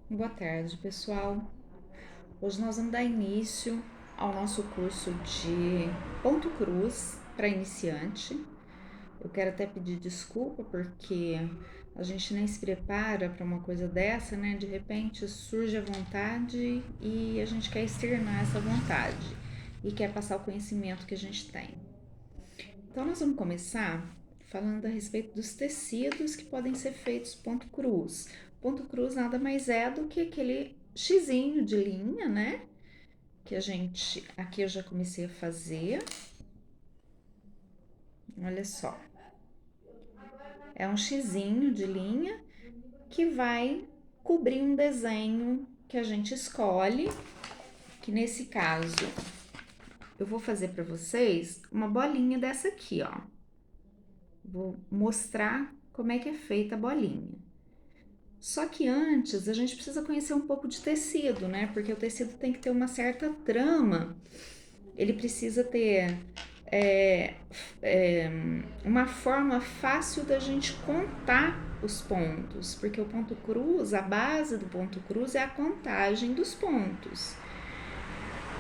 Boa tarde, pessoal. Hoje nós vamos dar início ao nosso curso de ponto cruz para iniciante. Eu quero até pedir desculpa porque a gente nem se prepara para uma coisa dessa, né? De repente surge a vontade e a gente quer externar essa vontade e quer passar o conhecimento que a gente tem. Então nós vamos começar falando a respeito dos tecidos que podem ser feitos ponto cruz. Ponto cruz nada mais é do que aquele xizinho de linha, né? Que a gente, aqui eu já comecei a fazer. Olha só, é um xizinho de linha que vai cobrir um desenho que a gente escolhe, que nesse caso eu vou fazer para vocês uma bolinha dessa aqui, ó. Vou mostrar como é que é feita a bolinha. Só que antes a gente precisa conhecer um pouco de tecido, né? Porque o tecido tem que ter uma certa trama, ele precisa ter é, é, uma forma fácil da gente contar os pontos, porque o ponto cruz, a base do ponto cruz é a contagem dos pontos.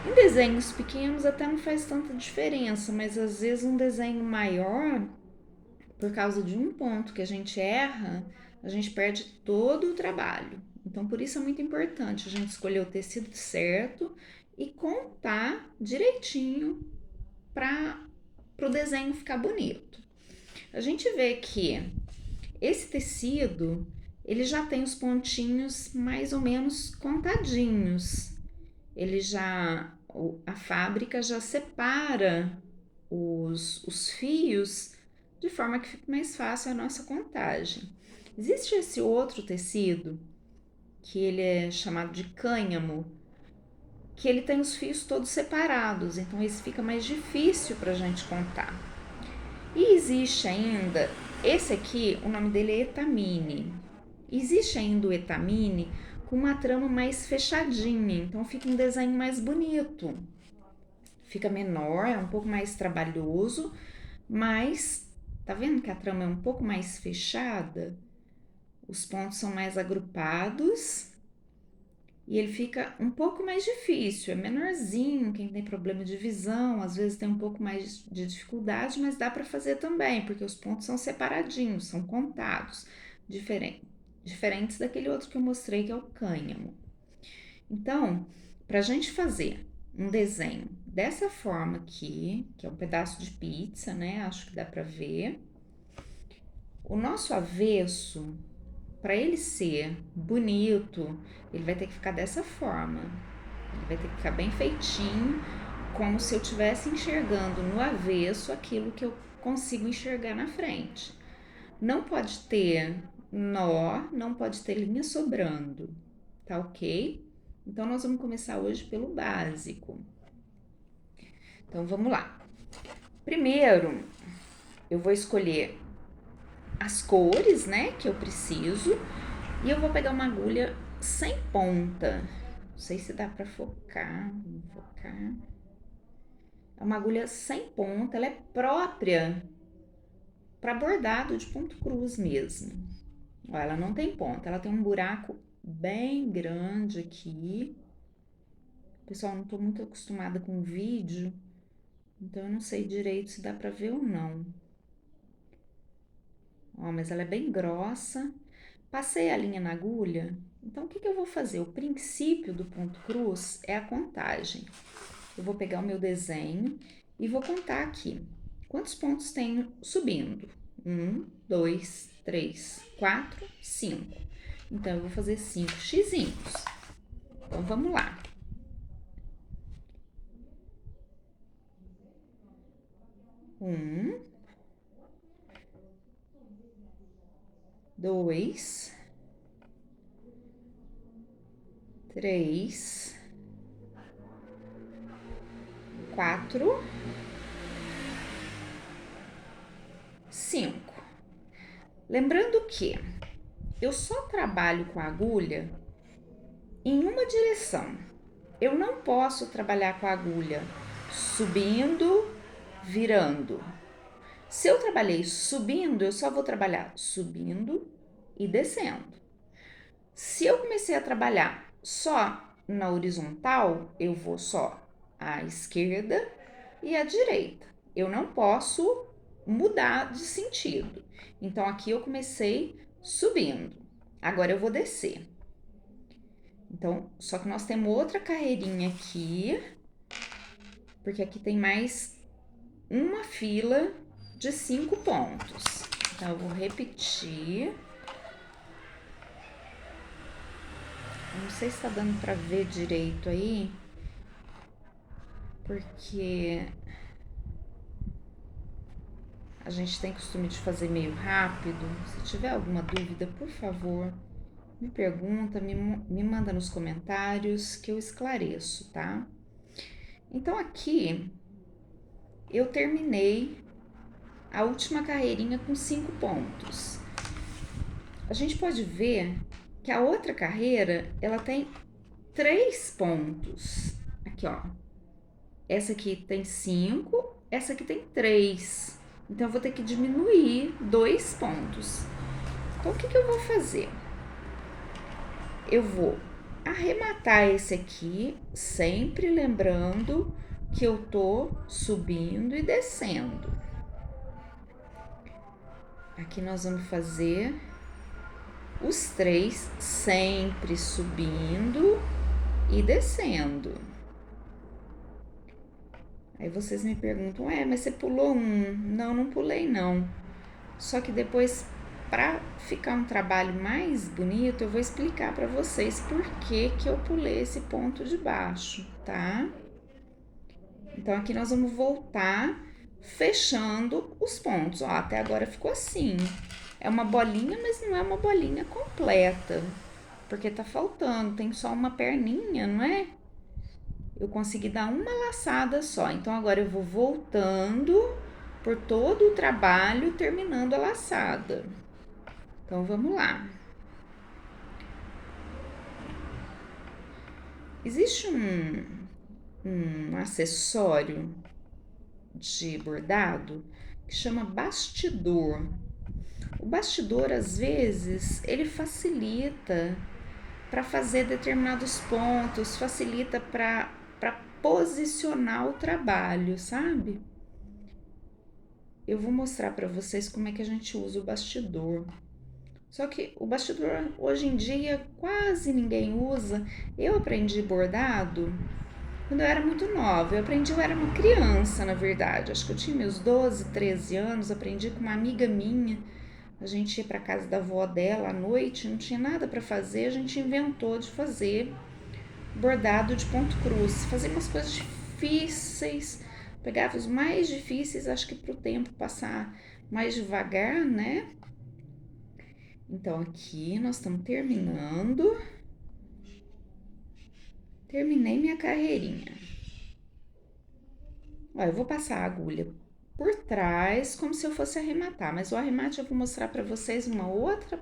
Em desenhos pequenos até não faz tanta diferença, mas às vezes um desenho maior, por causa de um ponto que a gente erra, a gente perde todo o trabalho. Então, por isso é muito importante a gente escolher o tecido certo e contar direitinho para o desenho ficar bonito. A gente vê que esse tecido ele já tem os pontinhos mais ou menos contadinhos. Ele já, a fábrica já separa os fios de forma que fique mais fácil a nossa contagem. Existe esse outro tecido que ele é chamado de cânhamo, que ele tem os fios todos separados, então esse fica mais difícil para a gente contar. E existe ainda, esse aqui, o nome dele é etamine. Existe ainda o etamine com uma trama mais fechadinha, então fica um desenho mais bonito. Fica menor, é um pouco mais trabalhoso, mas tá vendo que a trama é um pouco mais fechada? Os pontos são mais agrupados e ele fica um pouco mais difícil, é menorzinho. Quem tem problema de visão às vezes tem um pouco mais de dificuldade, mas dá para fazer também, porque os pontos são separadinhos, são contados, diferentes daquele outro que eu mostrei, que é o cânhamo. Então, para a gente fazer um desenho dessa forma aqui, que é um pedaço de pizza, né? Acho que dá para ver. O nosso avesso, para ele ser bonito, ele vai ter que ficar dessa forma. Ele vai ter que ficar bem feitinho, como se eu estivesse enxergando no avesso aquilo que eu consigo enxergar na frente. Não pode ter nó, não pode ter linha sobrando, tá ok? Então, nós vamos começar hoje pelo básico. Então, vamos lá. Primeiro, eu vou escolher as cores, né, que eu preciso, e eu vou pegar uma agulha sem ponta. Não sei se dá para focar. Vamos focar. É uma agulha sem ponta, ela é própria para bordado de ponto cruz mesmo. Ó, ela não tem ponta, ela tem um buraco bem grande aqui. Pessoal, não estou muito acostumada com vídeo, então eu não sei direito se dá para ver ou não. Ó, mas ela é bem grossa. Passei a linha na agulha, então o que eu vou fazer? O princípio do ponto cruz é a contagem. Eu vou pegar o meu desenho e vou contar aqui. Quantos pontos tenho subindo? 1, 2, 3, 4, 5. Então, eu vou fazer 5 xizinhos. Então, vamos lá. 1, 2, 3, 4, 5. Lembrando que eu só trabalho com a agulha em uma direção. Eu não posso trabalhar com a agulha subindo, virando. Se eu trabalhei subindo, eu só vou trabalhar subindo e descendo. Se eu comecei a trabalhar só na horizontal, eu vou só à esquerda e à direita. Eu não posso mudar de sentido. Então, aqui eu comecei subindo. Agora eu vou descer. Então, só que nós temos outra carreirinha aqui, porque aqui tem mais uma fila de 5 pontos. Então, eu vou repetir. Não sei se tá dando pra ver direito aí, porque a gente tem costume de fazer meio rápido. Se tiver alguma dúvida, por favor, me pergunta, me manda nos comentários que eu esclareço, tá? Então aqui eu terminei a última carreirinha com 5 pontos. A gente pode ver que a outra carreira, ela tem 3 pontos. Aqui, ó. Essa aqui tem 5, essa aqui tem 3. Então, eu vou ter que diminuir 2 pontos. Então, o que eu vou fazer? Eu vou arrematar esse aqui, sempre lembrando que eu tô subindo e descendo. Aqui nós vamos fazer os 3 sempre subindo e descendo. Aí vocês me perguntam, mas você pulou um? Não, não pulei não. Só que depois, para ficar um trabalho mais bonito, eu vou explicar para vocês por que eu pulei esse ponto de baixo, tá? Então, aqui nós vamos voltar fechando os pontos. Ó, até agora ficou assim. É uma bolinha, mas não é uma bolinha completa, porque tá faltando, tem só uma perninha, não é? Eu consegui dar uma laçada só. Então, agora eu vou voltando por todo o trabalho, terminando a laçada. Então, vamos lá. Existe um acessório de bordado que chama bastidor. O bastidor, às vezes, ele facilita para fazer determinados pontos, facilita para posicionar o trabalho, sabe? Eu vou mostrar para vocês como é que a gente usa o bastidor. Só que o bastidor, hoje em dia, quase ninguém usa. Eu aprendi bordado quando eu era muito nova. Eu era uma criança, na verdade. Acho que eu tinha meus 12, 13 anos. Aprendi com uma amiga minha. A gente ia para casa da avó dela à noite, não tinha nada para fazer. A gente inventou de fazer bordado de ponto cruz. Fazia umas coisas difíceis. Pegava os mais difíceis, acho que para o tempo passar mais devagar, né? Então, aqui nós estamos terminando. Terminei minha carreirinha. Ó, eu vou passar a agulha por trás, como se eu fosse arrematar. Mas o arremate eu vou mostrar para vocês em uma outra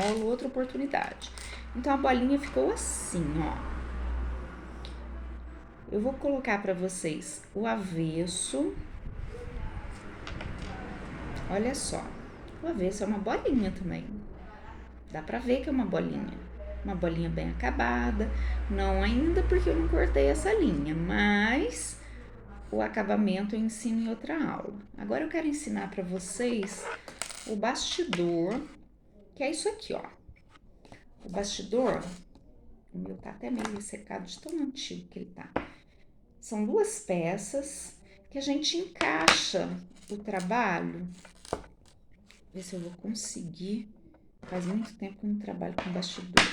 aula, outra oportunidade. Então, a bolinha ficou assim, ó. Eu vou colocar para vocês o avesso. Olha só. O avesso é uma bolinha também. Dá pra ver que é uma bolinha. Uma bolinha bem acabada. Não ainda porque eu não cortei essa linha, mas o acabamento eu ensino em outra aula. Agora eu quero ensinar pra vocês o bastidor, que é isso aqui, ó. O bastidor, o meu tá até meio ressecado de tão antigo que ele tá. São 2 peças que a gente encaixa o trabalho. Ver se eu vou conseguir. Faz muito tempo que eu não trabalho com bastidor.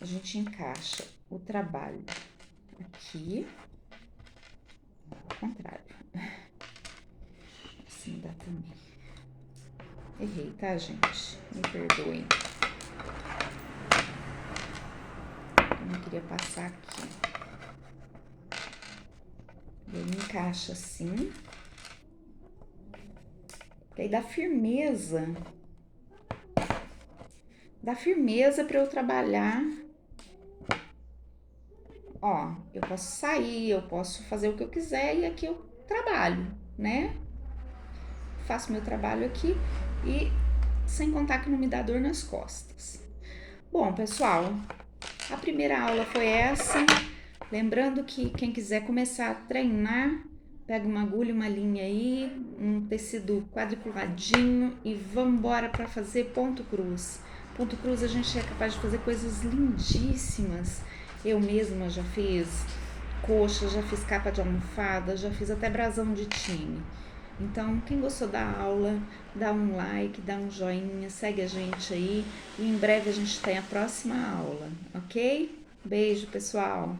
A gente encaixa o trabalho aqui. Ao contrário. Assim dá também. Errei, tá, gente? Me perdoem. Eu não queria passar aqui. E aí encaixa assim. E aí dá firmeza. Dá firmeza para eu trabalhar. Ó, eu posso sair, eu posso fazer o que eu quiser e aqui eu trabalho, né? Faço meu trabalho aqui e sem contar que não me dá dor nas costas. Bom, pessoal, a primeira aula foi essa. Lembrando que quem quiser começar a treinar, pega uma agulha, uma linha aí, um tecido quadriculadinho e vamos embora para fazer ponto cruz. Ponto cruz a gente é capaz de fazer coisas lindíssimas. Eu mesma já fiz coxa, já fiz capa de almofada, já fiz até brasão de time. Então, quem gostou da aula, dá um like, dá um joinha, segue a gente aí e em breve a gente tem a próxima aula, ok? Beijo, pessoal!